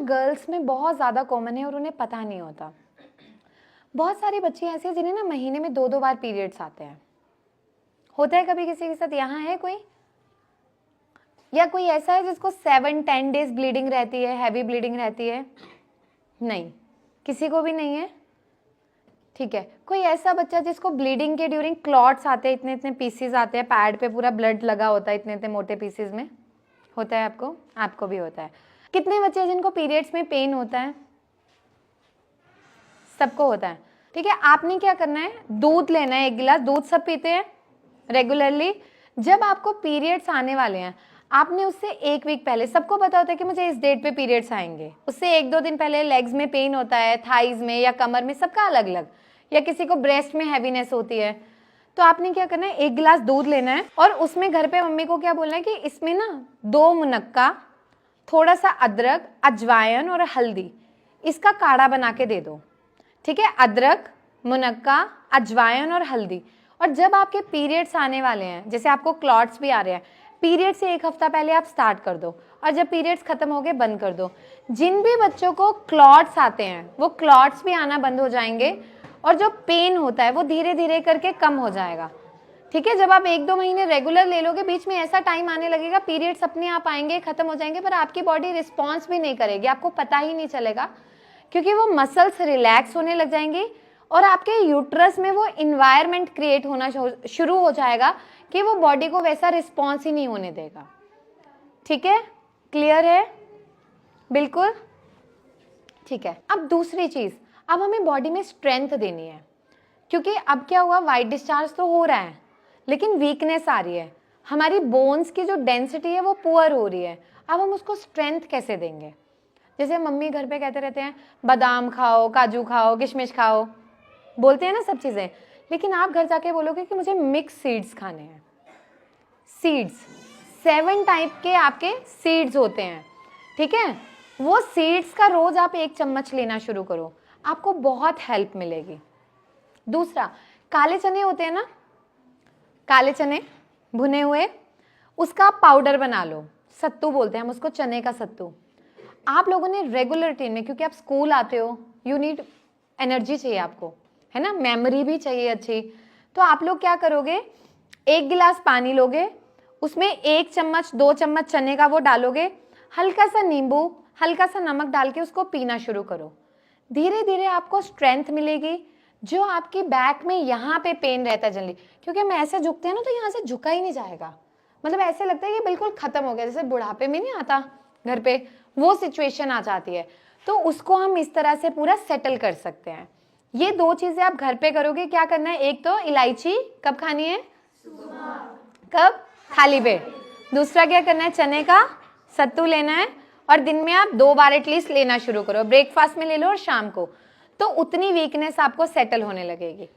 Girls में बहुत ज़्यादा कॉमन है और उन्हें पता नहीं होता। बहुत सारी बच्ची ऐसी हैं जिन्हें ना महीने में 2-2 बार पीरियड्स आते हैं। होता है कभी किसी के साथ? यहाँ है कोई, या कोई ऐसा है जिसको 7-10 डेज ब्लीडिंग रहती है, हैवी ब्लीडिंग रहती है? नहीं, किसी को भी नहीं है। ठीक है, कोई ऐसा बच्चा जिसको ब्लीडिंग के ड्यूरिंग क्लॉट्स आते हैं, इतने इतने पीसीज आते हैं, पैड पे पूरा ब्लड लगा होता है इतने इतने मोटे पीसीज में? होता है आपको? आपको भी होता है। कितने बच्चे हैं जिनको पीरियड्स में पेन होता है? सबको होता है। ठीक है, आपने क्या करना है, दूध लेना है, 1 गिलास दूध सब पीते हैं रेगुलरली। जब आपको पीरियड्स आने वाले हैं, आपने उससे 1 वीक पहले, सबको पता होता है कि मुझे इस डेट पे पीरियड्स आएंगे, उससे 1-2 दिन पहले लेग्स में पेन होता है, थाइज में या कमर में, सबका अलग अलग, या किसी को ब्रेस्ट में हैवीनेस होती है। तो आपने क्या करना है, 1 गिलास दूध लेना है और उसमें घर पे मम्मी को क्या बोलना है कि इसमें ना 2 मुनक्का, थोड़ा सा अदरक, अजवाइन और हल्दी, इसका काढ़ा बना के दे दो। ठीक है, अदरक, मुनक्का, अजवाइन और हल्दी। और जब आपके पीरियड्स आने वाले हैं, जैसे आपको क्लॉट्स भी आ रहे हैं, पीरियड से 1 हफ्ता पहले आप स्टार्ट कर दो और जब पीरियड्स खत्म हो गए बंद कर दो। जिन भी बच्चों को क्लॉट्स आते हैं वो क्लॉट्स भी आना बंद हो जाएंगे और जो पेन होता है वो धीरे धीरे करके कम हो जाएगा। ठीक है, जब आप 1-2 महीने रेगुलर ले लोगे, बीच में ऐसा टाइम आने लगेगा पीरियड्स अपने आप आएंगे, खत्म हो जाएंगे, पर आपकी बॉडी रिस्पॉन्स भी नहीं करेगी, आपको पता ही नहीं चलेगा, क्योंकि वो मसल्स रिलैक्स होने लग जाएंगी और आपके यूट्रस में वो इन्वायरमेंट क्रिएट होना शुरू हो जाएगा कि वो बॉडी को वैसा रिस्पॉन्स ही नहीं होने देगा। ठीक है, क्लियर है? बिल्कुल ठीक है। अब दूसरी चीज, अब हमें बॉडी में स्ट्रेंथ देनी है, क्योंकि अब क्या हुआ, वाइट डिस्चार्ज तो हो रहा है लेकिन वीकनेस आ रही है, हमारी बोन्स की जो डेंसिटी है वो पुअर हो रही है। अब हम उसको स्ट्रेंथ कैसे देंगे? जैसे मम्मी घर पे कहते रहते हैं बादाम खाओ, काजू खाओ, किशमिश खाओ, बोलते हैं ना सब चीज़ें, लेकिन आप घर जाके बोलोगे कि मुझे मिक्स सीड्स खाने हैं। सीड्स 7 टाइप के आपके सीड्स होते हैं। ठीक है, वो सीड्स का रोज आप 1 चम्मच लेना शुरू करो, आपको बहुत हेल्प मिलेगी। दूसरा, काले चने होते हैं ना, काले चने भुने हुए, उसका पाउडर बना लो, सत्तू बोलते हैं हम उसको, चने का सत्तू। आप लोगों ने रेगुलर रूटीन में, क्योंकि आप स्कूल आते हो, यू नीड एनर्जी चाहिए आपको, है ना, मेमोरी भी चाहिए अच्छी, तो आप लोग क्या करोगे, 1 गिलास पानी लोगे, उसमें 1 चम्मच 2 चम्मच चने का वो डालोगे, हल्का सा नींबू, हल्का सा नमक डाल के उसको पीना शुरू करो। धीरे धीरे आपको स्ट्रेंथ मिलेगी। जो आपकी बैक में यहाँ पे पेन रहता है जनरली, क्योंकि हम ऐसे झुकते हैं ना तो यहाँ से झुका ही नहीं जाएगा, मतलब ऐसे लगता है कि बिल्कुल खत्म हो गया, जैसे बुढ़ापे में नहीं आता घर पे, वो सिचुएशन आ जाती है, तो उसको हम इस तरह से पूरा सेटल कर सकते हैं। ये 2 चीजें आप घर पे करोगे। क्या करना है, एक तो इलायची कब खानी है, कब, खाली पेट। दूसरा क्या करना है, चने का सत्तू लेना है और दिन में आप 2 बार एटलीस्ट लेना शुरू करो, ब्रेकफास्ट में ले लो और शाम को, तो उतनी वीकनेस आपको सेटल होने लगेगी।